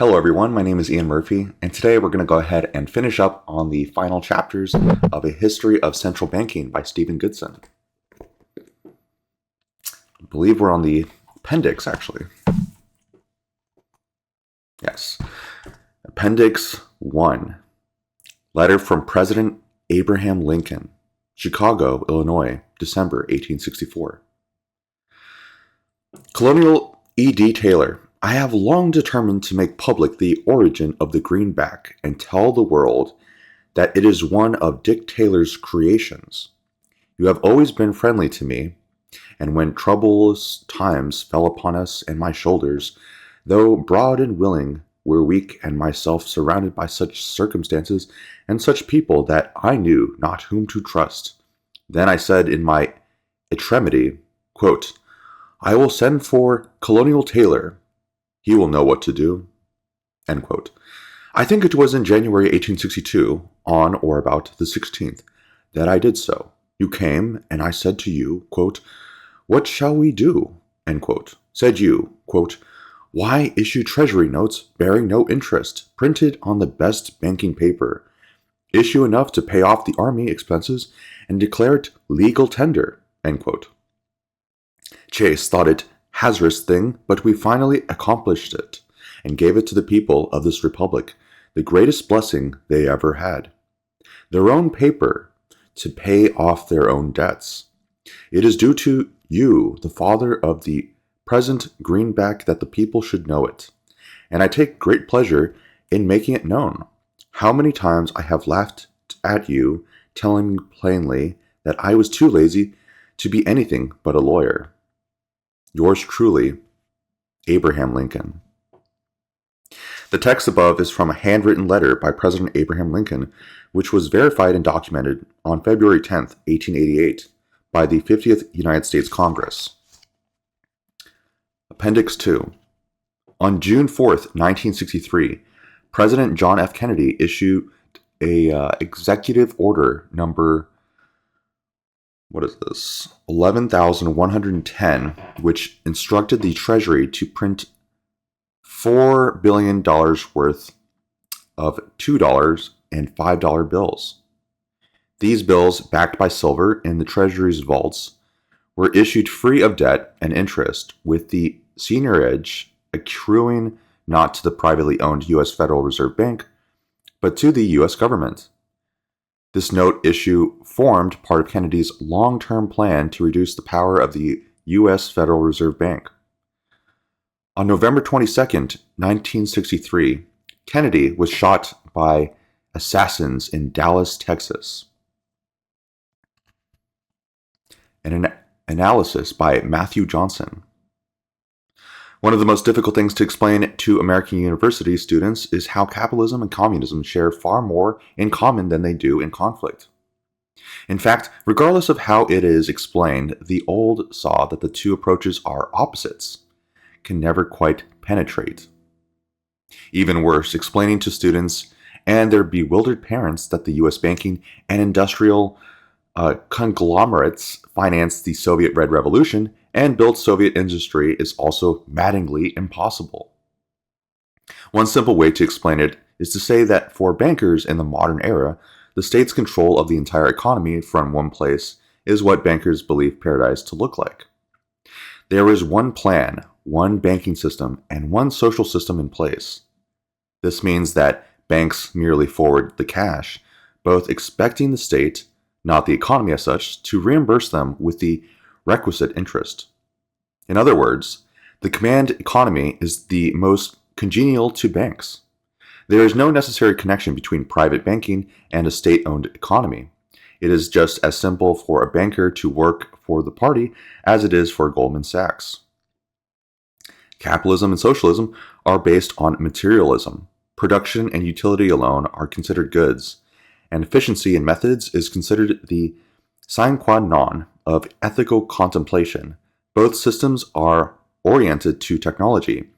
Hello everyone, my name is Ian Murphy, and today we're going to go ahead and finish up on the final chapters of A History of Central Banking by Stephen Goodson. I believe we're on the appendix, actually. Yes. Appendix 1. Letter from President Abraham Lincoln, Chicago, Illinois, December 1864. Colonial E.D. Taylor, I have long determined to make public the origin of the greenback and tell the world that it is one of Dick Taylor's creations. You have always been friendly to me, and when troublous times fell upon us and my shoulders, though broad and willing, were weak and myself surrounded by such circumstances and such people that I knew not whom to trust. Then I said in my extremity, quote, I will send for Colonial Taylor. He will know what to do. End quote. I think it was in January 1862, on or about the 16th, that I did so. You came, and I said to you, quote, what shall we do? End quote. Said you, quote, why issue treasury notes bearing no interest, printed on the best banking paper? Issue enough to pay off the army expenses and declare it legal tender. End quote. Chase thought it hazardous thing, but we finally accomplished it and gave it to the people of this republic, the greatest blessing they ever had. Their own paper to pay off their own debts. It is due to you, the father of the present greenback, that the people should know it, and I take great pleasure in making it known. How many times I have laughed at you, telling me plainly that I was too lazy to be anything but a lawyer. Yours truly, Abraham Lincoln. The text above is from a handwritten letter by President Abraham Lincoln, which was verified and documented on February 10, 1888, by the 50th United States Congress. Appendix 2. On June 4, 1963, President John F. Kennedy issued a executive order number 11,110, which instructed the Treasury to print $4 billion worth of $2 and $5 bills. These bills, backed by silver in the Treasury's vaults, were issued free of debt and interest, with the seigniorage accruing not to the privately owned U.S. Federal Reserve Bank, but to the U.S. government. This note issue formed part of Kennedy's long-term plan to reduce the power of the U.S. Federal Reserve Bank. On November 22, 1963, Kennedy was shot by assassins in Dallas, Texas. An analysis by Matthew Johnson. One of the most difficult things to explain to American university students is how capitalism and communism share far more in common than they do in conflict. In fact, regardless of how it is explained, the old saw that the two approaches are opposites, can never quite penetrate. Even worse, explaining to students and their bewildered parents that the U.S. banking and industrial conglomerates financed the Soviet Red Revolution and built Soviet industry is also maddeningly impossible. One simple way to explain it is to say that for bankers in the modern era, the state's control of the entire economy from one place is what bankers believe paradise to look like. There is one plan, one banking system, and one social system in place. This means that banks merely forward the cash, both expecting the state, not the economy as such, to reimburse them with the requisite interest. In other words, the command economy is the most congenial to banks. There is no necessary connection between private banking and a state-owned economy. It is just as simple for a banker to work for the party as it is for Goldman Sachs. Capitalism and socialism are based on materialism. Production and utility alone are considered goods, and efficiency in methods is considered the sine qua non of ethical contemplation. Both systems are oriented to technology,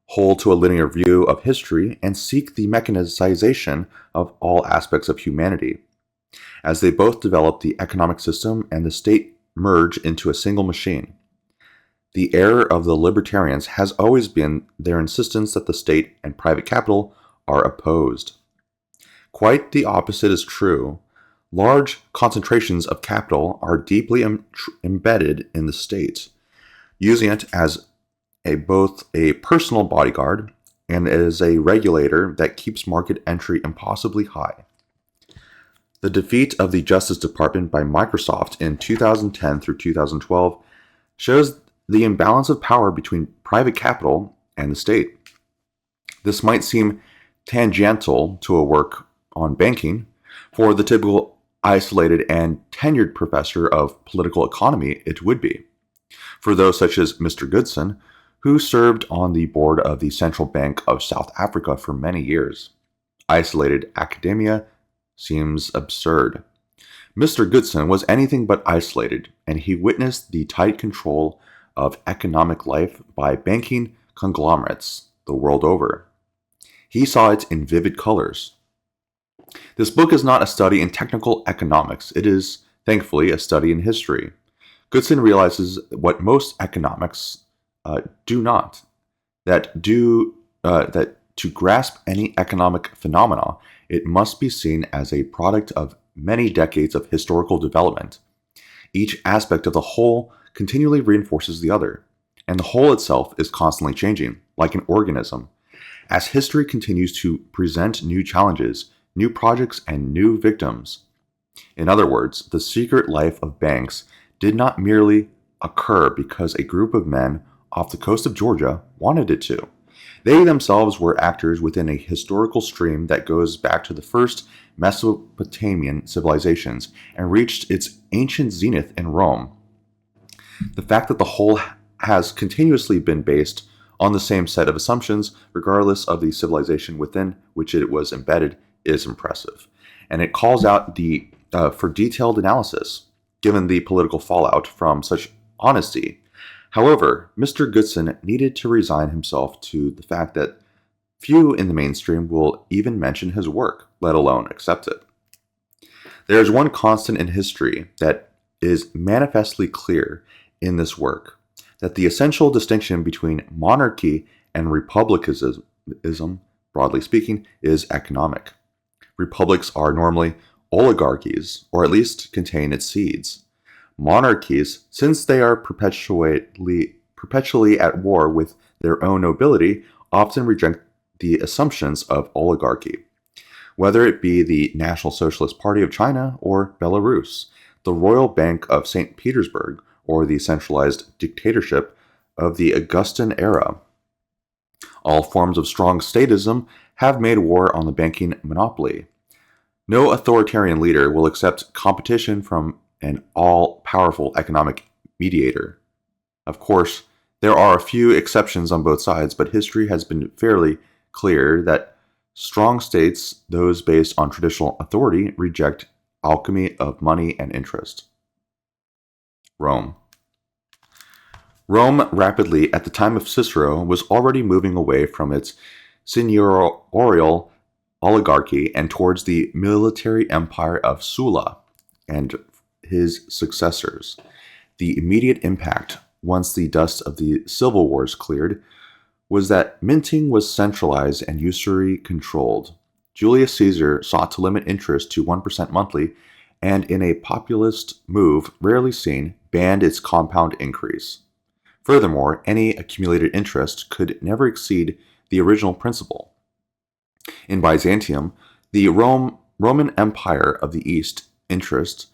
hold to a linear view of history, and seek the mechanization of all aspects of humanity. As they both develop, the economic system and the state merge into a single machine. The error of the libertarians has always been their insistence that the state and private capital are opposed. Quite the opposite is true. Large concentrations of capital are deeply embedded in the state, using it as both a personal bodyguard and as a regulator that keeps market entry impossibly high. The defeat of the Justice Department by Microsoft in 2010 through 2012 shows the imbalance of power between private capital and the state. This might seem tangential to a work on banking. For the typical isolated and tenured professor of political economy, it would be. For those such as Mr. Goodson, who served on the board of the Central Bank of South Africa for many years, isolated academia seems absurd. Mr. Goodson was anything but isolated, and he witnessed the tight control of economic life by banking conglomerates the world over. He saw it in vivid colors. This book is not a study in technical economics. It is, thankfully, a study in history. Goodson realizes what most economics do not, that to grasp any economic phenomena, it must be seen as a product of many decades of historical development. Each aspect of the whole continually reinforces the other, and the whole itself is constantly changing, like an organism. As history continues to present new challenges, new projects, and new victims. In other words, the secret life of banks did not merely occur because a group of men off the coast of Georgia wanted it to. They themselves were actors within a historical stream that goes back to the first Mesopotamian civilizations and reached its ancient zenith in Rome. The fact that the whole has continuously been based on the same set of assumptions, regardless of the civilization within which it was embedded, is impressive. And it calls out for detailed analysis, given the political fallout from such honesty. However, Mr. Goodson needed to resign himself to the fact that few in the mainstream will even mention his work, let alone accept it. There is one constant in history that is manifestly clear in this work, that the essential distinction between monarchy and republicanism, broadly speaking, is economic. Republics are normally oligarchies, or at least contain its seeds. Monarchies, since they are perpetually at war with their own nobility, often reject the assumptions of oligarchy. Whether it be the National Socialist Party of China or Belarus, the Royal Bank of St. Petersburg, or the centralized dictatorship of the Augustan era. All forms of strong statism have made war on the banking monopoly. No authoritarian leader will accept competition from an all-powerful economic mediator. Of course, there are a few exceptions on both sides, but history has been fairly clear that strong states, those based on traditional authority, reject alchemy of money and interest. Rome. Rome rapidly, at the time of Cicero, was already moving away from its seigneurial oligarchy and towards the military empire of Sulla and his successors. The immediate impact, once the dust of the civil wars cleared, was that minting was centralized and usury controlled. Julius Caesar sought to limit interest to 1% monthly, and in a populist move rarely seen, banned its compound increase. Furthermore, any accumulated interest could never exceed the original principal. In Byzantium, the Roman Empire of the East, interest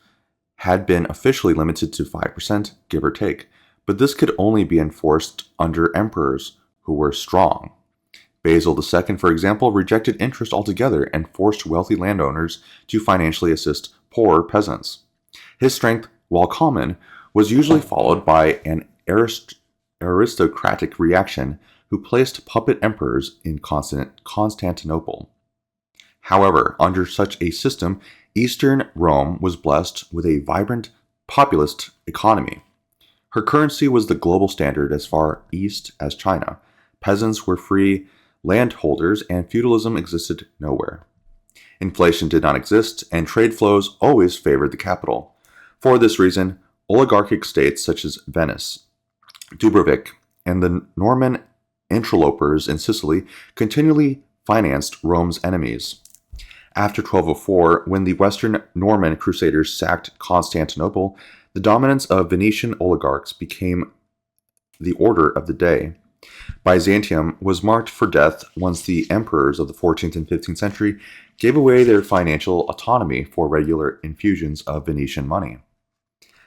had been officially limited to 5%, give or take, but this could only be enforced under emperors who were strong. Basil II, for example, rejected interest altogether and forced wealthy landowners to financially assist poorer peasants. His strength, while common, was usually followed by an aristocratic reaction who placed puppet emperors in Constantinople. However, under such a system, Eastern Rome was blessed with a vibrant populist economy. Her currency was the global standard as far east as China. Peasants were free landholders, and feudalism existed nowhere. Inflation did not exist, and trade flows always favored the capital. For this reason, oligarchic states such as Venice, Dubrovik, and the Norman interlopers in Sicily continually financed Rome's enemies. After 1204, when the Western Norman Crusaders sacked Constantinople, the dominance of Venetian oligarchs became the order of the day. Byzantium was marked for death once the emperors of the 14th and 15th century gave away their financial autonomy for regular infusions of Venetian money.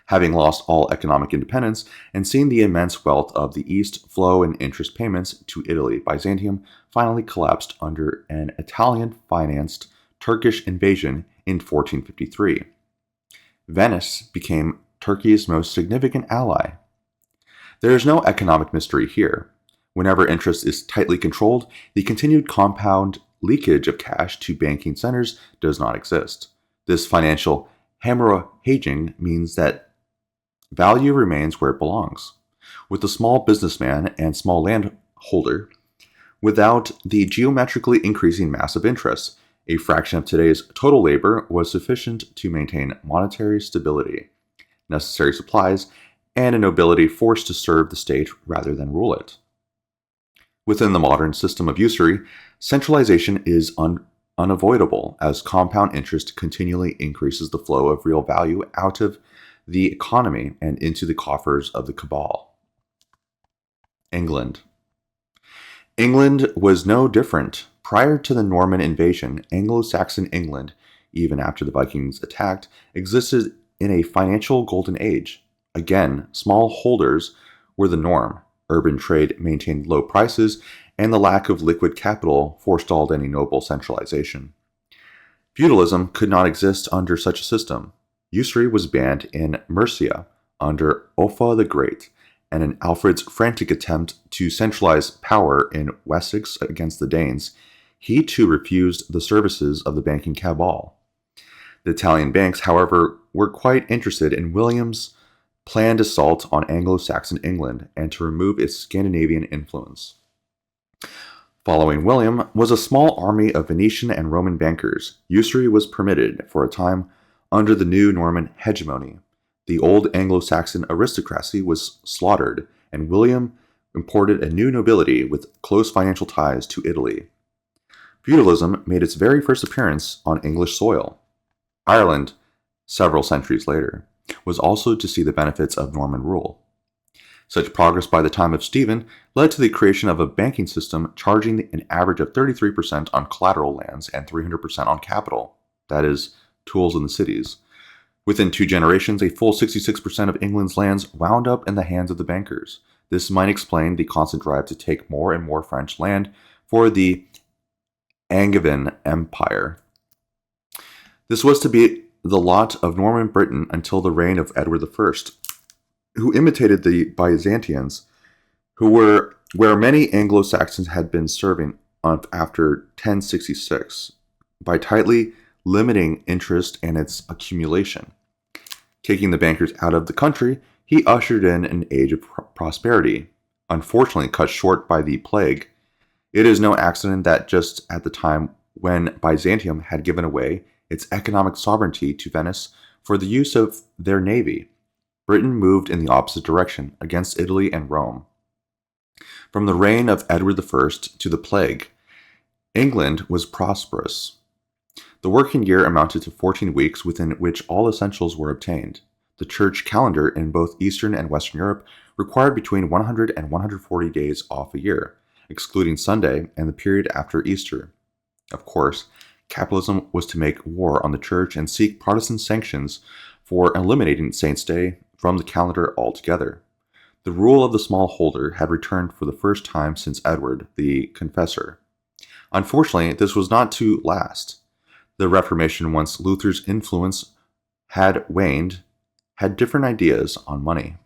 Having lost all economic independence and seeing the immense wealth of the East flow in interest payments to Italy, Byzantium finally collapsed under an Italian-financed Turkish invasion in 1453. Venice became Turkey's most significant ally. There is no economic mystery here. Whenever interest is tightly controlled, the continued compound leakage of cash to banking centers does not exist. This financial hemorrhaging means that value remains where it belongs, with the small businessman and small landholder, without the geometrically increasing mass of interest. A fraction of today's total labor was sufficient to maintain monetary stability, necessary supplies, and a nobility forced to serve the state rather than rule it. Within the modern system of usury, centralization is unavoidable as compound interest continually increases the flow of real value out of the economy and into the coffers of the cabal. England. England was no different. Prior to the Norman invasion, Anglo-Saxon England, even after the Vikings attacked, existed in a financial golden age. Again, small holders were the norm. Urban trade maintained low prices, and the lack of liquid capital forestalled any noble centralization. Feudalism could not exist under such a system. Usury was banned in Mercia under Offa the Great, and in Alfred's frantic attempt to centralize power in Wessex against the Danes, he too refused the services of the banking cabal. The Italian banks, however, were quite interested in William's planned assault on Anglo-Saxon England and to remove its Scandinavian influence. Following William was a small army of Venetian and Roman bankers. Usury was permitted for a time under the new Norman hegemony. The old Anglo-Saxon aristocracy was slaughtered, and William imported a new nobility with close financial ties to Italy. Feudalism made its very first appearance on English soil. Ireland, several centuries later, was also to see the benefits of Norman rule. Such progress by the time of Stephen led to the creation of a banking system charging an average of 33% on collateral lands and 300% on capital, that is, tools in the cities. Within 2 generations, a full 66% of England's lands wound up in the hands of the bankers. This might explain the constant drive to take more and more French land for the Angevin Empire. This was to be the lot of Norman Britain until the reign of Edward I, who imitated the Byzantines, where many Anglo-Saxons had been serving after 1066, by tightly limiting interest and its accumulation. Taking the bankers out of the country, he ushered in an age of prosperity, unfortunately cut short by the plague. It is no accident that just at the time when Byzantium had given away its economic sovereignty to Venice for the use of their navy, Britain moved in the opposite direction against Italy and Rome. From the reign of Edward I to the plague, England was prosperous. The working year amounted to 14 weeks within which all essentials were obtained. The church calendar in both Eastern and Western Europe required between 100 and 140 days off a year, excluding Sunday and the period after Easter. Of course, capitalism was to make war on the church and seek Protestant sanctions for eliminating Saints' Day from the calendar altogether. The rule of the smallholder had returned for the first time since Edward the Confessor. Unfortunately, this was not to last. The Reformation, once Luther's influence had waned, had different ideas on money.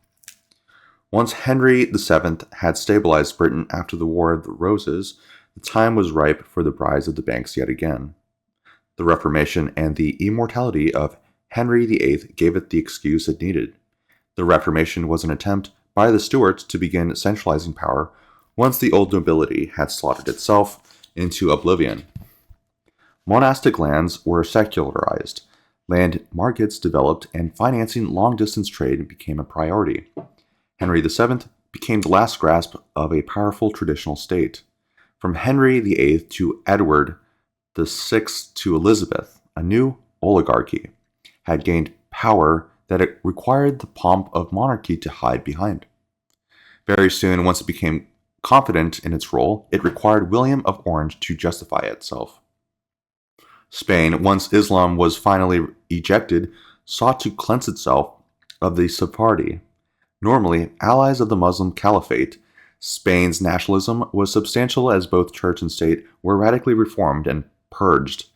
Once Henry VII had stabilized Britain after the War of the Roses, the time was ripe for the rise of the banks yet again. The Reformation and the immortality of Henry VIII gave it the excuse it needed. The Reformation was an attempt by the Stuarts to begin centralizing power once the old nobility had slaughtered itself into oblivion. Monastic lands were secularized, land markets developed, and financing long-distance trade became a priority. Henry VII became the last grasp of a powerful traditional state. From Henry VIII to Edward VI to Elizabeth, a new oligarchy had gained power that it required the pomp of monarchy to hide behind. Very soon, once it became confident in its role, it required William of Orange to justify itself. Spain, once Islam was finally ejected, sought to cleanse itself of the Sephardi. Normally, allies of the Muslim Caliphate, Spain's nationalism was substantial as both church and state were radically reformed and purged.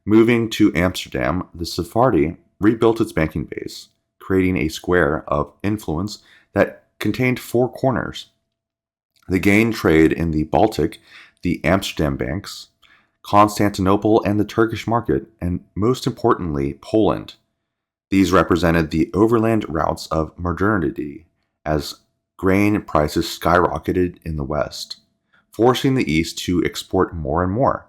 Moving to Amsterdam, the Sephardi rebuilt its banking base, creating a square of influence that contained four corners. They gained trade in the Baltic, the Amsterdam banks, Constantinople, and the Turkish market, and most importantly, Poland. These represented the overland routes of modernity as grain prices skyrocketed in the West, forcing the East to export more and more.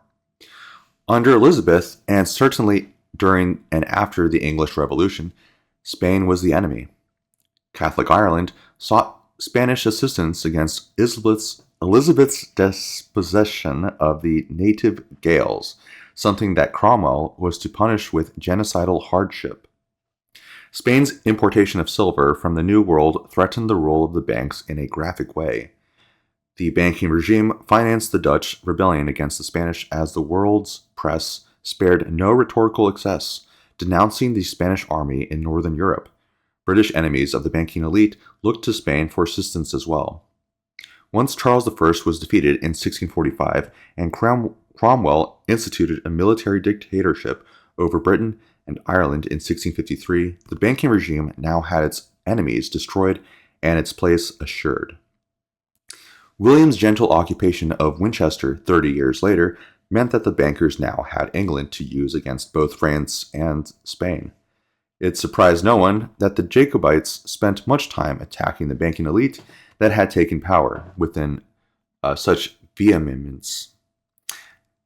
Under Elizabeth, and certainly during and after the English Revolution, Spain was the enemy. Catholic Ireland sought Spanish assistance against Elizabeth's dispossession of the native Gaels, something that Cromwell was to punish with genocidal hardship. Spain's importation of silver from the New World threatened the role of the banks in a graphic way. The banking regime financed the Dutch rebellion against the Spanish as the world's press spared no rhetorical excess, denouncing the Spanish army in northern Europe. British enemies of the banking elite looked to Spain for assistance as well. Once Charles I was defeated in 1645 and Cromwell instituted a military dictatorship over Britain and Ireland in 1653, the banking regime now had its enemies destroyed and its place assured. William's gentle occupation of Winchester 30 years later meant that the bankers now had England to use against both France and Spain. It surprised no one that the Jacobites spent much time attacking the banking elite that had taken power within such vehemence.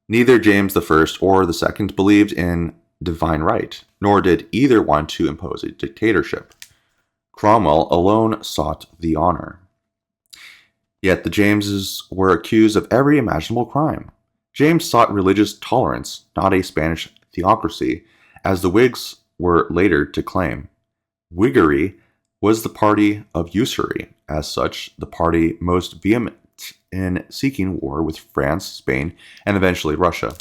Neither James I or II believed in divine right, nor did either want to impose a dictatorship. Cromwell alone sought the honor. Yet the Jameses were accused of every imaginable crime. James sought religious tolerance, not a Spanish theocracy, as the Whigs were later to claim. Whiggery was the party of usury, as such, the party most vehement in seeking war with France, Spain, and eventually Russia.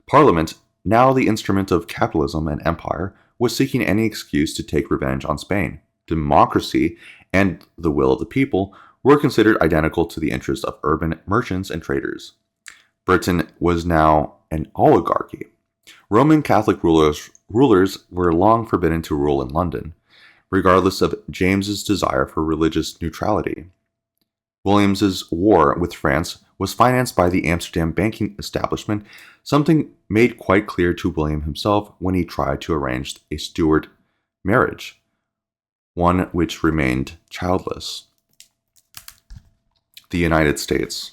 Parliament, now the instrument of capitalism and empire, was seeking any excuse to take revenge on Spain. Democracy and the will of the people were considered identical to the interests of urban merchants and traders. Britain was now an oligarchy. Roman Catholic rulers were long forbidden to rule in London, regardless of James's desire for religious neutrality. William's war with France was financed by the Amsterdam banking establishment, something made quite clear to William himself when he tried to arrange a Stuart marriage, one which remained childless. The United States.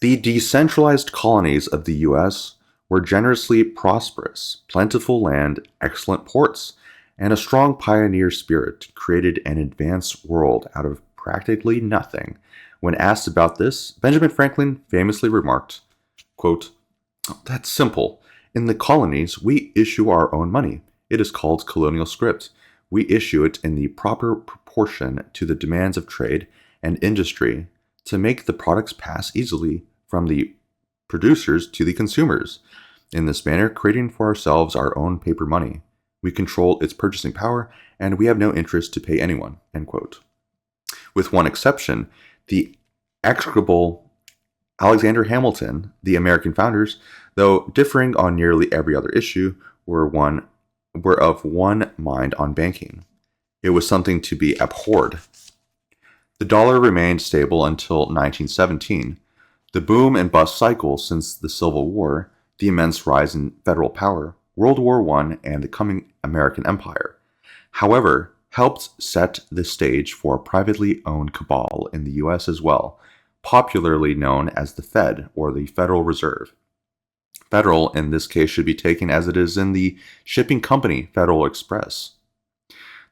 The decentralized colonies of the U.S. were generously prosperous, plentiful land, excellent ports, and a strong pioneer spirit created an advanced world out of practically nothing. When asked about this, Benjamin Franklin famously remarked, quote, "That's simple. In the colonies, we issue our own money. It is called colonial script. We issue it in the proper proportion to the demands of trade and industry to make the products pass easily from the producers to the consumers. In this manner, creating for ourselves our own paper money. We control its purchasing power, and we have no interest to pay anyone." End quote. With one exception, the execrable Alexander Hamilton, the American founders, though differing on nearly every other issue, were of one mind on banking. It was something to be abhorred. The dollar remained stable until 1917. The boom and bust cycle since the Civil War, the immense rise in federal power, World War I, and the coming American Empire, however, helped set the stage for a privately owned cabal in the U.S. as well, popularly known as the Fed, or the Federal Reserve. Federal, in this case, should be taken as it is in the shipping company Federal Express.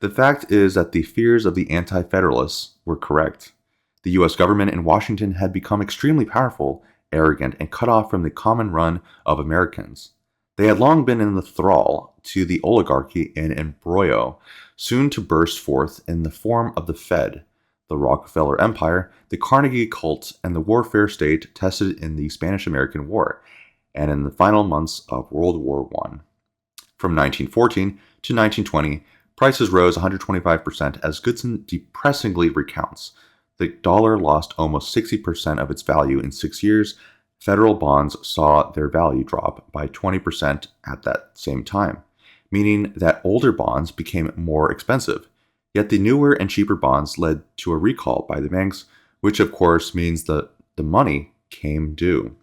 The fact is that the fears of the anti-federalists were correct. The US government in Washington had become extremely powerful, arrogant, and cut off from the common run of Americans. They had long been in the thrall to the oligarchy and embroglio, soon to burst forth in the form of the Fed, the Rockefeller Empire, the Carnegie cult, and the warfare state tested in the Spanish-American War and in the final months of World War I. From 1914 to 1920, prices rose 125% as Goodson depressingly recounts. The dollar lost almost 60% of its value in 6 years. Federal bonds saw their value drop by 20% at that same time, meaning that older bonds became more expensive. Yet the newer and cheaper bonds led to a recall by the banks, which of course means that the money came due.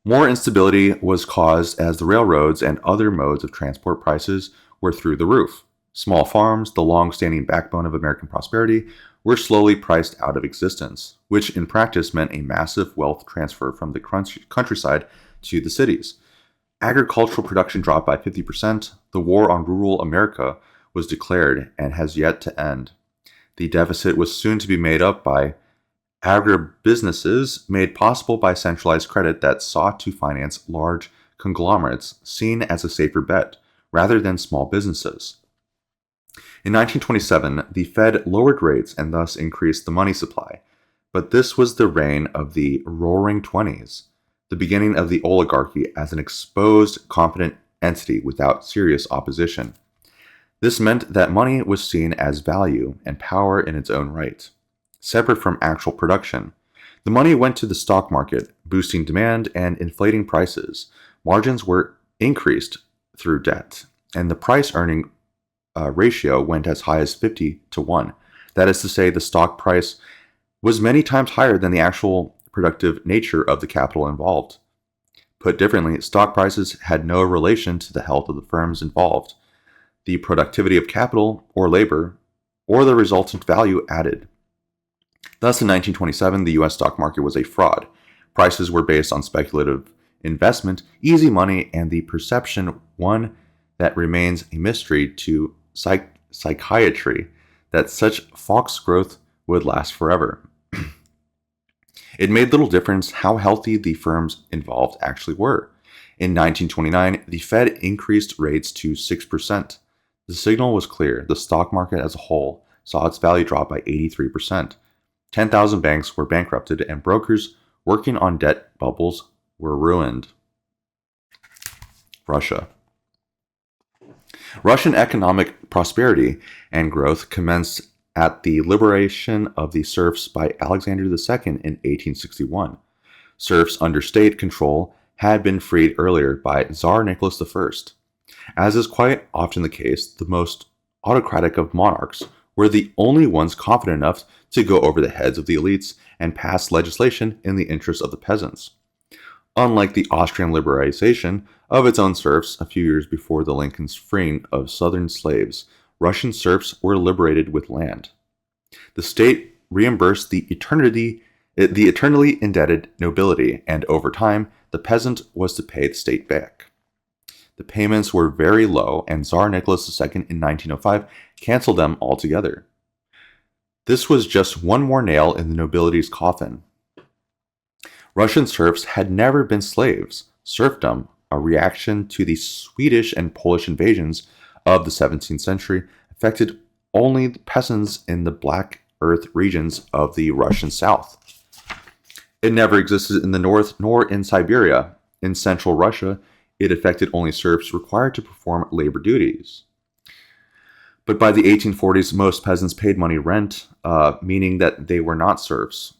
More instability was caused as the railroads and other modes of transport prices were through the roof. Small farms, the long-standing backbone of American prosperity, were slowly priced out of existence, which in practice meant a massive wealth transfer from the countryside to the cities. Agricultural production dropped by 50%. The war on rural America was declared and has yet to end. The deficit was soon to be made up by agribusinesses made possible by centralized credit that sought to finance large conglomerates seen as a safer bet rather than small businesses. In 1927, the Fed lowered rates and thus increased the money supply, but this was the reign of the Roaring Twenties, the beginning of the oligarchy as an exposed, competent entity without serious opposition. This meant that money was seen as value and power in its own right, separate from actual production. The money went to the stock market, boosting demand and inflating prices. Margins were increased through debt, and the price-earning ratio went as high as 50 to 1. That is to say, the stock price was many times higher than the actual productive nature of the capital involved. Put differently, stock prices had no relation to the health of the firms involved, the productivity of capital or labor, or the resultant value added. Thus, in 1927, the U.S. stock market was a fraud. Prices were based on speculative investment, easy money, and the perception, one that remains a mystery to psychiatry, that such fox growth would last forever. It made little difference how healthy the firms involved actually were. In 1929, the Fed increased rates to 6%. The signal was clear. The stock market as a whole saw its value drop by 83%. 10,000 banks were bankrupted, and brokers working on debt bubbles were ruined. Russia. Russian economic prosperity and growth commenced at the liberation of the serfs by Alexander II in 1861. Serfs under state control had been freed earlier by Tsar Nicholas I. As is quite often the case, the most autocratic of monarchs were the only ones confident enough to go over the heads of the elites and pass legislation in the interest of the peasants. Unlike the Austrian liberalization of its own serfs a few years before the Lincoln's freeing of southern slaves, Russian serfs were liberated with land. The state reimbursed the eternally indebted nobility, and over time, the peasant was to pay the state back. The payments were very low, and Tsar Nicholas II in 1905 canceled them altogether. This was just one more nail in the nobility's coffin. Russian serfs had never been slaves. Serfdom, a reaction to the Swedish and Polish invasions of the 17th century, affected only the peasants in the Black Earth regions of the Russian South. It never existed in the north nor in Siberia. In central Russia, it affected only serfs required to perform labor duties. But by the 1840s, most peasants paid money rent, meaning that they were not serfs.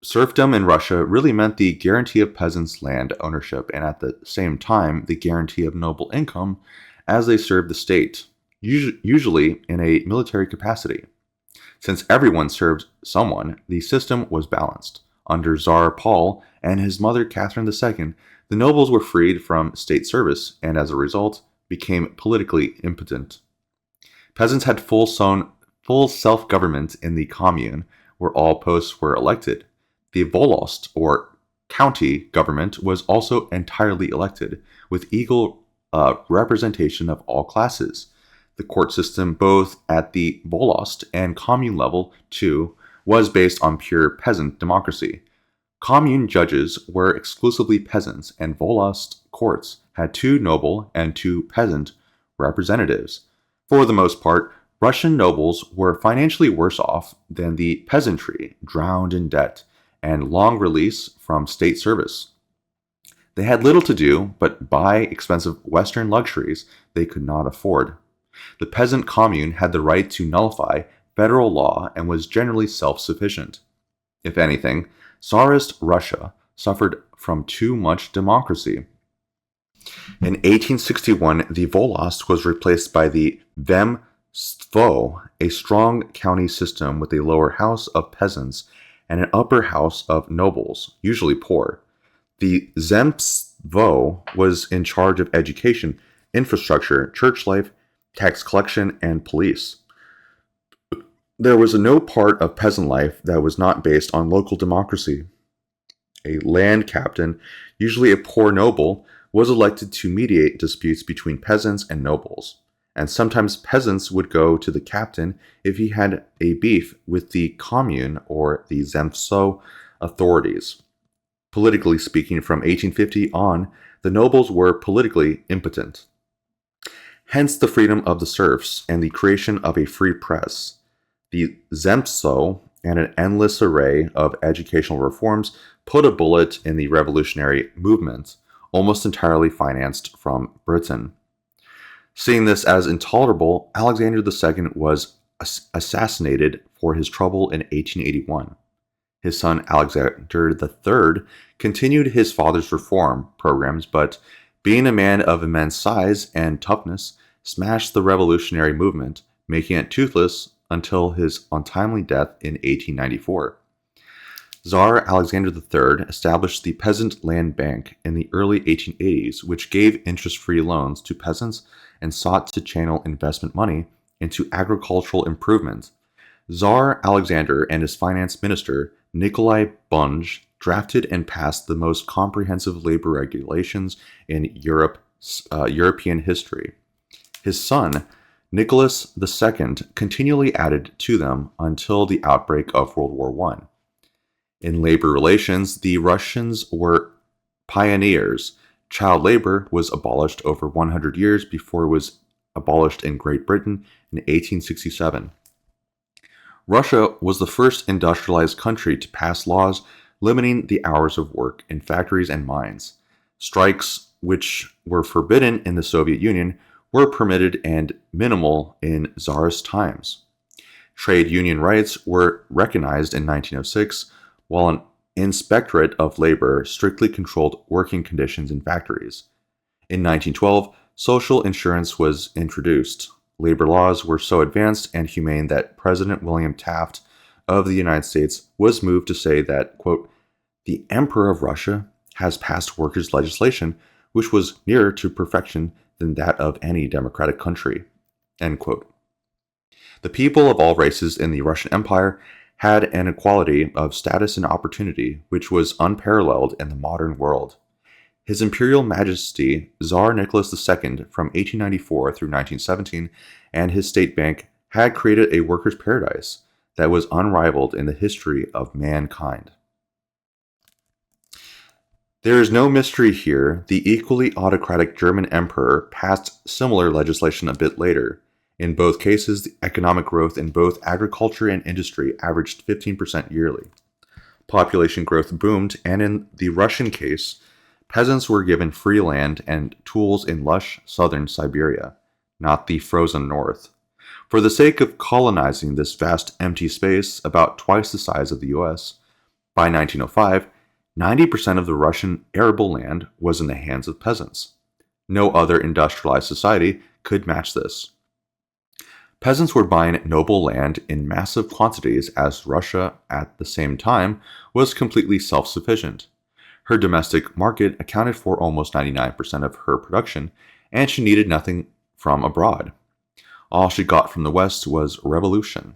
Serfdom in Russia really meant the guarantee of peasants' land ownership and at the same time the guarantee of noble income as they served the state, usually in a military capacity. Since everyone served someone, the system was balanced. Under Tsar Paul and his mother Catherine II, the nobles were freed from state service and as a result became politically impotent. Peasants had full self-government in the commune where all posts were elected. The volost, or county government, was also entirely elected, with equal representation of all classes. The court system, both at the volost and commune level, too, was based on pure peasant democracy. Commune judges were exclusively peasants, and volost courts had two noble and two peasant representatives. For the most part, Russian nobles were financially worse off than the peasantry, drowned in debt and long release from state service. They had little to do but buy expensive Western luxuries they could not afford. The peasant commune had the right to nullify federal law and was generally self-sufficient. If anything, Tsarist Russia suffered from too much democracy. In 1861, the volost was replaced by the vemstvo, a strong county system with a lower house of peasants and an upper house of nobles, usually poor. The zemstvo was in charge of education, infrastructure, church life, tax collection, and police. There was no part of peasant life that was not based on local democracy. A land captain, usually a poor noble, was elected to mediate disputes between peasants and nobles, and sometimes peasants would go to the captain if he had a beef with the commune or the zemstvo authorities. Politically speaking, from 1850 on, the nobles were politically impotent. Hence the freedom of the serfs and the creation of a free press. The zemstvo and an endless array of educational reforms put a bullet in the revolutionary movement, almost entirely financed from Britain. Seeing this as intolerable, Alexander II was assassinated for his trouble in 1881. His son Alexander III continued his father's reform programs, but being a man of immense size and toughness, smashed the revolutionary movement, making it toothless until his untimely death in 1894. Tsar Alexander III established the Peasant Land Bank in the early 1880s, which gave interest-free loans to peasants and sought to channel investment money into agricultural improvement. Tsar Alexander and his finance minister, Nikolai Bunge, drafted and passed the most comprehensive labor regulations in European history. His son, Nicholas II, continually added to them until the outbreak of World War I. In labor relations, the Russians were pioneers. Child labor was abolished over 100 years before it was abolished in Great Britain in 1867. Russia was the first industrialized country to pass laws limiting the hours of work in factories and mines. Strikes, which were forbidden in the Soviet Union, were permitted and minimal in Tsarist times. Trade union rights were recognized in 1906, while an inspectorate of labor strictly controlled working conditions in factories. In 1912, social insurance was introduced. Labor laws were so advanced and humane that President William Taft of the United States was moved to say that, quote, "The Emperor of Russia has passed workers' legislation which was nearer to perfection than that of any democratic country," end quote. The people of all races in the Russian Empire had an equality of status and opportunity which was unparalleled in the modern world. His Imperial Majesty Tsar Nicholas II from 1894 through 1917 and his state bank had created a workers' paradise that was unrivaled in the history of mankind. There is no mystery here. The equally autocratic German emperor passed similar legislation a bit later. In both cases, the economic growth in both agriculture and industry averaged 15% yearly. Population growth boomed, and in the Russian case, peasants were given free land and tools in lush southern Siberia, not the frozen north. For the sake of colonizing this vast empty space, about twice the size of the US, by 1905, 90% of the Russian arable land was in the hands of peasants. No other industrialized society could match this. Peasants were buying noble land in massive quantities as Russia, at the same time, was completely self-sufficient. Her domestic market accounted for almost 99% of her production, and she needed nothing from abroad. All she got from the West was revolution.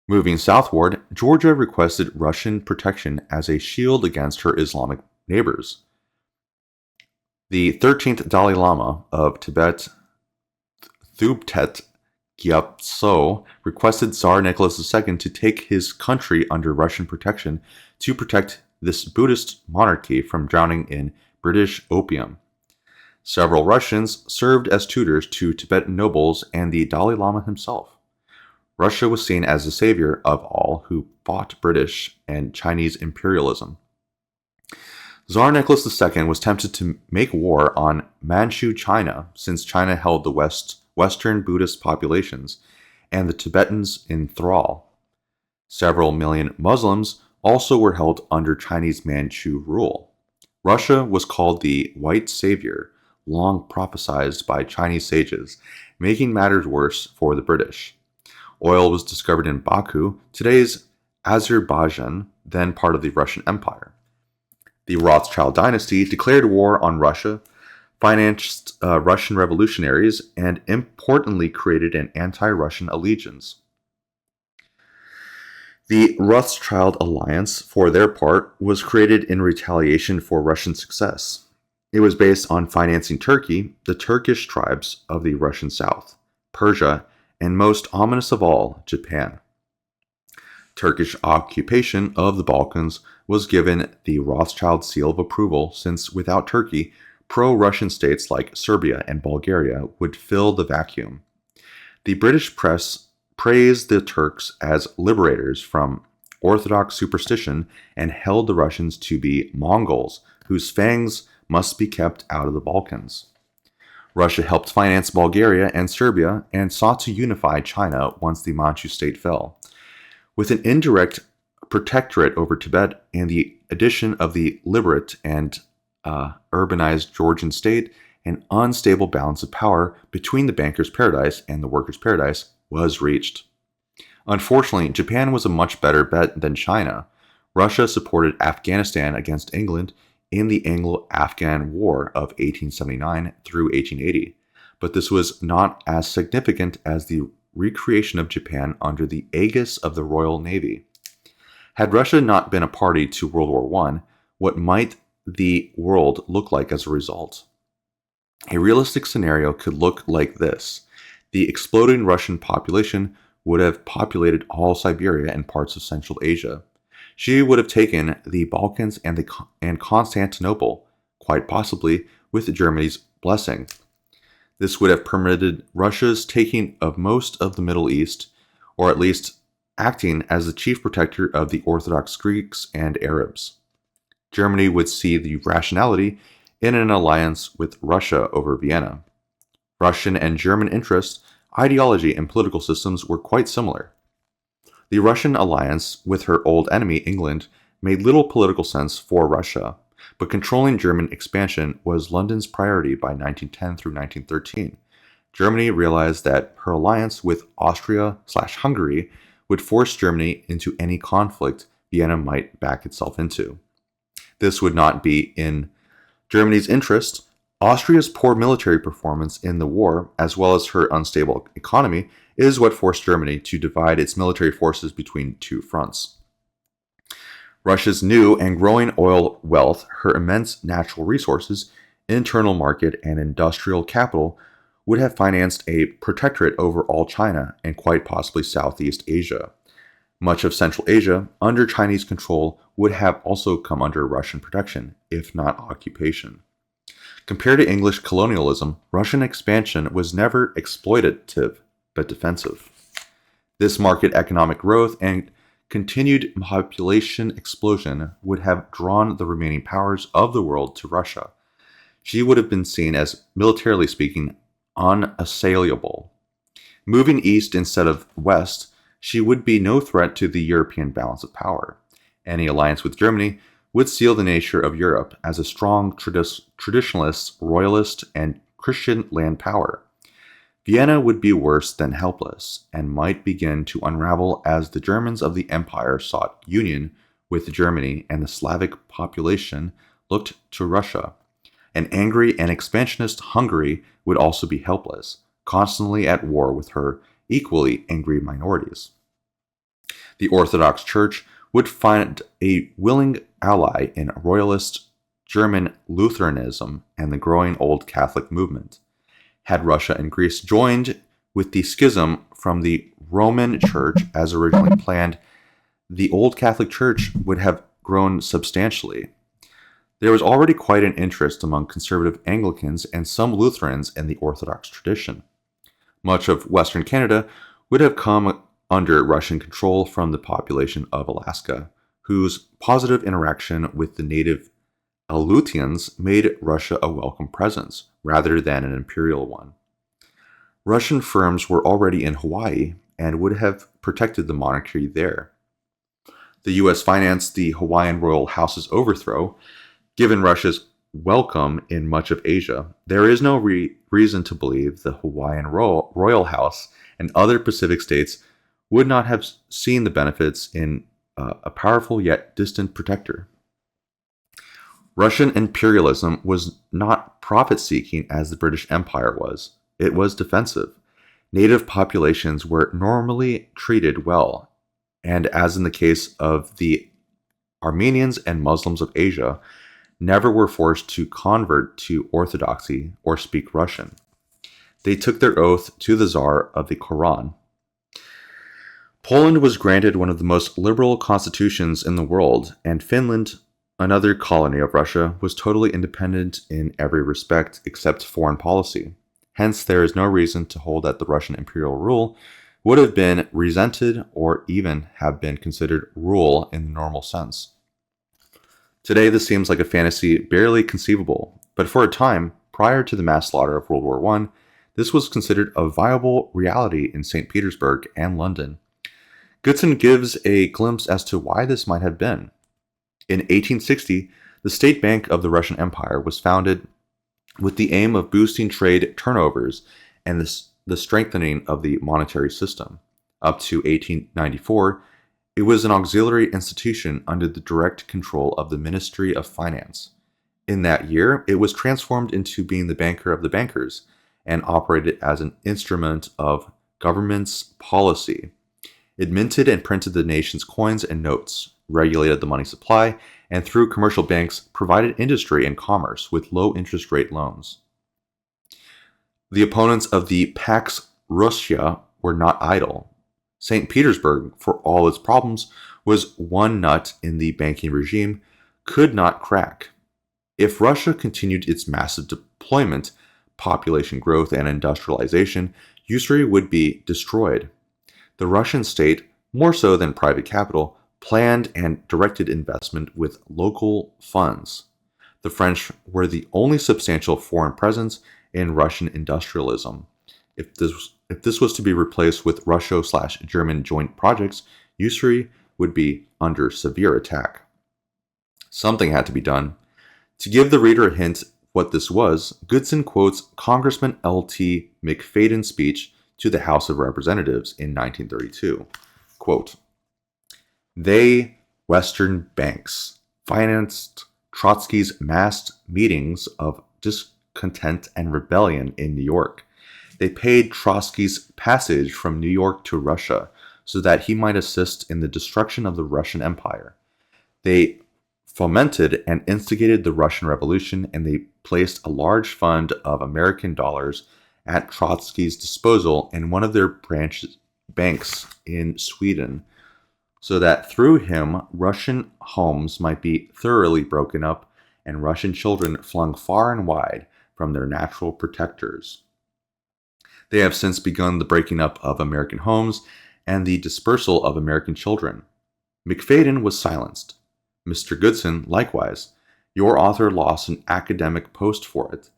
Moving southward, Georgia requested Russian protection as a shield against her Islamic neighbors. The 13th Dalai Lama of Tibet, Thubtet Gyaptso requested Tsar Nicholas II to take his country under Russian protection to protect this Buddhist monarchy from drowning in British opium. Several Russians served as tutors to Tibetan nobles and the Dalai Lama himself. Russia was seen as the savior of all who fought British and Chinese imperialism. Tsar Nicholas II was tempted to make war on Manchu China since China held the Western Buddhist populations and the Tibetans in thrall. Several million Muslims also were held under Chinese Manchu rule. Russia was called the White Savior, long prophesied by Chinese sages, making matters worse for the British. Oil was discovered in Baku, today's Azerbaijan, then part of the Russian Empire. The Rothschild dynasty declared war on Russia, financed Russian revolutionaries, and importantly created an anti-Russian allegiance. The Rothschild alliance, for their part, was created in retaliation for Russian success. It was based on financing Turkey, the Turkish tribes of the Russian south, Persia, and most ominous of all, Japan. Turkish occupation of the Balkans was given the Rothschild seal of approval since without Turkey, pro-Russian states like Serbia and Bulgaria would fill the vacuum. The British press praised the Turks as liberators from Orthodox superstition and held the Russians to be Mongols whose fangs must be kept out of the Balkans. Russia helped finance Bulgaria and Serbia and sought to unify China once the Manchu state fell. With an indirect protectorate over Tibet and the addition of the literate and urbanized Georgian state, an unstable balance of power between the banker's paradise and the worker's paradise was reached. Unfortunately, Japan was a much better bet than China. Russia supported Afghanistan against England in the Anglo-Afghan War of 1879 through 1880, but this was not as significant as the recreation of Japan under the aegis of the Royal Navy. Had Russia not been a party to World War I, what might the world look like as a result? A realistic scenario could look like this. The exploding Russian population would have populated all Siberia and parts of Central Asia. She would have taken the Balkans and Constantinople, quite possibly with Germany's blessing. This would have permitted Russia's taking of most of the Middle East, or at least acting as the chief protector of the Orthodox Greeks and Arabs. Germany would see the rationality in an alliance with Russia over Vienna. Russian and German interests, ideology, and political systems were quite similar. The Russian alliance with her old enemy, England, made little political sense for Russia, but controlling German expansion was London's priority by 1910 through 1913. Germany realized that her alliance with Austria/Hungary would force Germany into any conflict Vienna might back itself into. This would not be in Germany's interest. Austria's poor military performance in the war, as well as her unstable economy, is what forced Germany to divide its military forces between two fronts. Russia's new and growing oil wealth, her immense natural resources, internal market, and industrial capital would have financed a protectorate over all China and quite possibly Southeast Asia. Much of Central Asia, under Chinese control, would have also come under Russian protection, if not occupation. Compared to English colonialism, Russian expansion was never exploitative, but defensive. This market economic growth and continued population explosion would have drawn the remaining powers of the world to Russia. She would have been seen as, militarily speaking, unassailable. Moving east instead of west, she would be no threat to the European balance of power. Any alliance with Germany would seal the nature of Europe as a strong traditionalist, royalist, and Christian land power. Vienna would be worse than helpless, and might begin to unravel as the Germans of the empire sought union with Germany and the Slavic population looked to Russia. An angry and expansionist Hungary would also be helpless, constantly at war with her equally angry minorities. The Orthodox Church would find a willing ally in royalist German Lutheranism and the growing Old Catholic movement. Had Russia and Greece joined With the schism from the Roman Church as originally planned, the Old Catholic Church would have grown substantially. There was already quite an interest among conservative Anglicans and some Lutherans in the Orthodox tradition. Much of Western Canada would have come under Russian control from the population of Alaska, whose positive interaction with the native Aleutians made Russia a welcome presence, rather than an imperial one. Russian firms were already in Hawaii and would have protected the monarchy there. The U.S. financed the Hawaiian royal house's overthrow. Given Russia's welcome in much of Asia, there is no reason to believe the Hawaiian royal house and other Pacific states would not have seen the benefits in a powerful yet distant protector. Russian imperialism was not profit-seeking as the British Empire was. It was defensive. Native populations were normally treated well, and as in the case of the Armenians and Muslims of Asia, never were forced to convert to Orthodoxy or speak Russian. They took their oath to the Tsar of the Koran. Poland was granted one of the most liberal constitutions in the world, and Finland, another colony of Russia, was totally independent in every respect except foreign policy. Hence, there is no reason to hold that the Russian imperial rule would have been resented or even have been considered rule in the normal sense. Today, this seems like a fantasy barely conceivable, but for a time, prior to the mass slaughter of World War I, this was considered a viable reality in St. Petersburg and London. Goodson gives a glimpse as to why this might have been. In 1860, the State Bank of the Russian Empire was founded with the aim of boosting trade turnovers and the strengthening of the monetary system. Up to 1894, it was an auxiliary institution under the direct control of the Ministry of Finance. In that year, it was transformed into being the banker of the bankers and operated as an instrument of government's policy. It minted and printed the nation's coins and notes, regulated the money supply, and through commercial banks provided industry and commerce with low interest rate loans. The opponents of the Pax Russia were not idle. St. Petersburg, for all its problems, was one nut in the banking regime could not crack. If Russia continued its massive deployment, population growth, and industrialization, usury would be destroyed. The Russian state, more so than private capital, planned and directed investment with local funds. The French were the only substantial foreign presence in Russian industrialism. If this was to be replaced with Russo/German joint projects, usury would be under severe attack. Something had to be done. To give the reader a hint what this was, Goodson quotes Congressman L.T. McFadden's speech to the House of Representatives in 1932. Quote, "They, Western banks, financed Trotsky's massed meetings of discontent and rebellion in New York. They paid Trotsky's passage from New York to Russia so that he might assist in the destruction of the Russian Empire. They fomented and instigated the Russian Revolution, and they placed a large fund of American dollars at Trotsky's disposal in one of their banks in Sweden, so that through him Russian homes might be thoroughly broken up and Russian children flung far and wide from their natural protectors. They have since begun the breaking up of American homes and the dispersal of American children. McFadden was silenced. Mr. Goodson, likewise. Your author lost an academic post for it.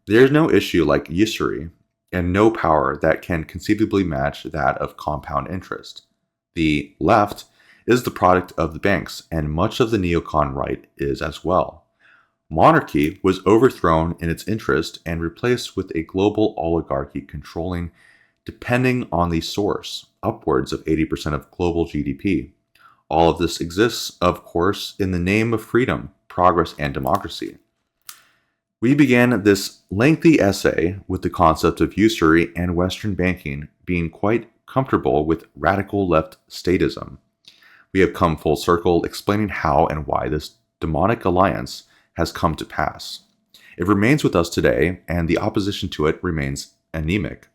There is no issue like usury, and no power that can conceivably match that of compound interest. The left is the product of the banks, and much of the neocon right is as well. Monarchy was overthrown in its interest and replaced with a global oligarchy controlling, depending on the source, upwards of 80% of global GDP. All of this exists, of course, in the name of freedom, progress, and democracy. We began this lengthy essay with the concept of usury and Western banking being quite comfortable with radical left statism. We have come full circle explaining how and why this demonic alliance has come to pass. It remains with us today, and the opposition to it remains anemic.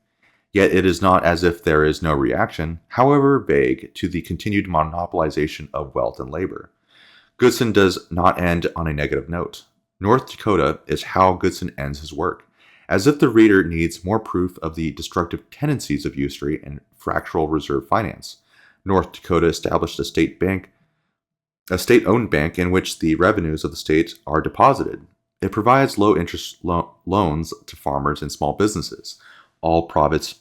Yet it is not as if there is no reaction, however vague, to the continued monopolization of wealth and labor. Goodson does not end on a negative note. North Dakota is how Goodson ends his work, as if the reader needs more proof of the destructive tendencies of usury and fractional reserve finance. North Dakota established a state-owned bank in which the revenues of the state are deposited. It provides low-interest loans to farmers and small businesses. All profits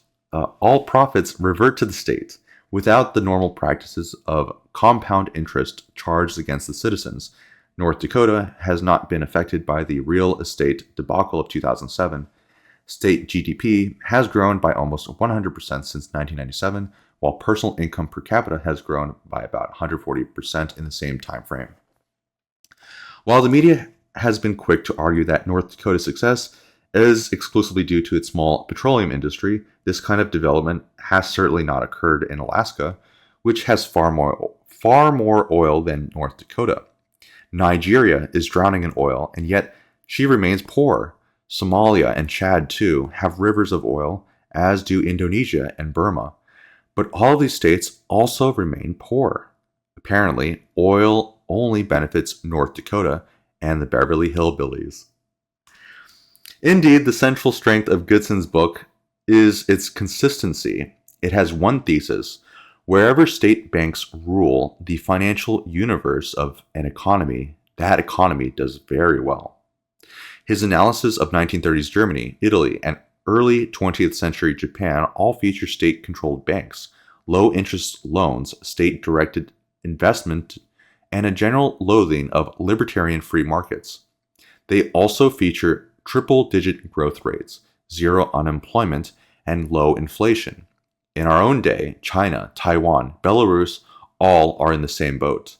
revert to the state, without the normal practices of compound interest charged against the citizens. North Dakota has not been affected by the real estate debacle of 2007. State GDP has grown by almost 100% since 1997, while personal income per capita has grown by about 140% in the same time frame. While the media has been quick to argue that North Dakota's success is exclusively due to its small petroleum industry, this kind of development has certainly not occurred in Alaska, which has far more oil than North Dakota. Nigeria is drowning in oil, and yet she remains poor. Somalia and Chad, too, have rivers of oil, as do Indonesia and Burma. But all of these states also remain poor. Apparently, oil only benefits North Dakota and the Beverly Hillbillies. Indeed, the central strength of Goodson's book is its consistency. It has one thesis: wherever state banks rule the financial universe of an economy, that economy does very well. His analysis of 1930s Germany, Italy, and early 20th century Japan all feature state-controlled banks, low-interest loans, state-directed investment, and a general loathing of libertarian free markets. They also feature triple-digit growth rates, zero unemployment, and low inflation. In our own day, China, Taiwan, Belarus all are in the same boat.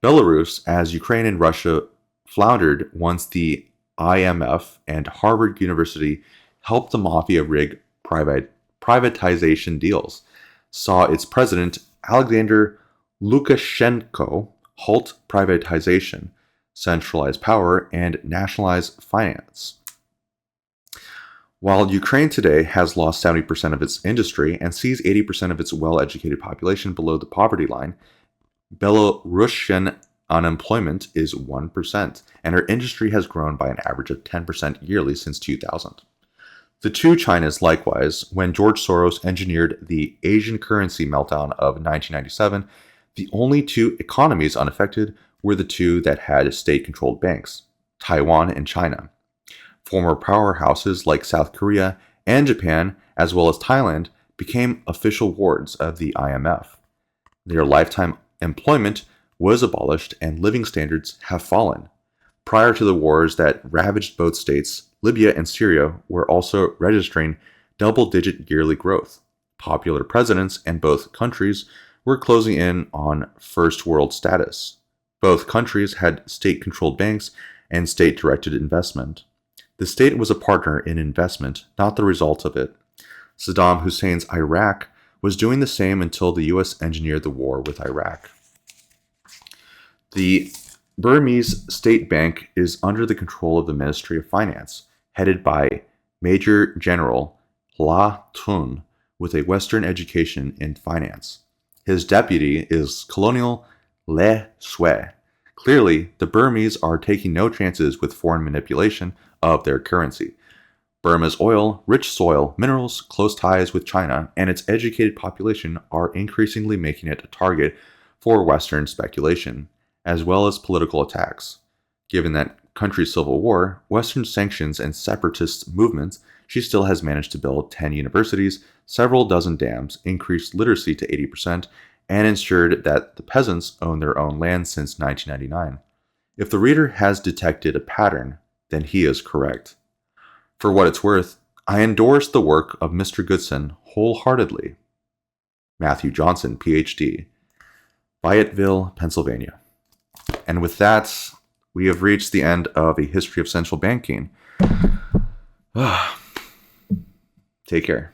Belarus, as Ukraine and Russia floundered once the IMF and Harvard University helped the mafia rig privatization deals, saw its president, Alexander Lukashenko, halt privatization, centralize power, and nationalize finance. While Ukraine today has lost 70% of its industry and sees 80% of its well-educated population below the poverty line, Belarusian unemployment is 1%, and her industry has grown by an average of 10% yearly since 2000. The two Chinas, likewise, when George Soros engineered the Asian currency meltdown of 1997, the only two economies unaffected were the two that had state-controlled banks, Taiwan and China. Former powerhouses like South Korea and Japan, as well as Thailand, became official wards of the IMF. Their lifetime employment was abolished and living standards have fallen. Prior to the wars that ravaged both states, Libya and Syria were also registering double-digit yearly growth. Popular presidents in both countries were closing in on first world status. Both countries had state-controlled banks and state-directed investment. The state was a partner in investment, not the result of it. Saddam Hussein's Iraq was doing the same until the U.S. engineered the war with Iraq. The Burmese State Bank is under the control of the Ministry of Finance, headed by Major General La Tun, with a Western education in finance. His deputy is Colonel Le Sui. Clearly, the Burmese are taking no chances with foreign manipulation of their currency. Burma's oil, rich soil, minerals, close ties with China, and its educated population are increasingly making it a target for Western speculation, as well as political attacks. Given that country's civil war, Western sanctions, and separatist movements, she still has managed to build 10 universities, several dozen dams, increased literacy to 80%, and ensured that the peasants own their own land since 1999. If the reader has detected a pattern, then he is correct. For what it's worth, I endorse the work of Mr. Goodson wholeheartedly. Matthew Johnson, PhD, Fayetteville, Pennsylvania. And with that, we have reached the end of A History of Central Banking. Take care.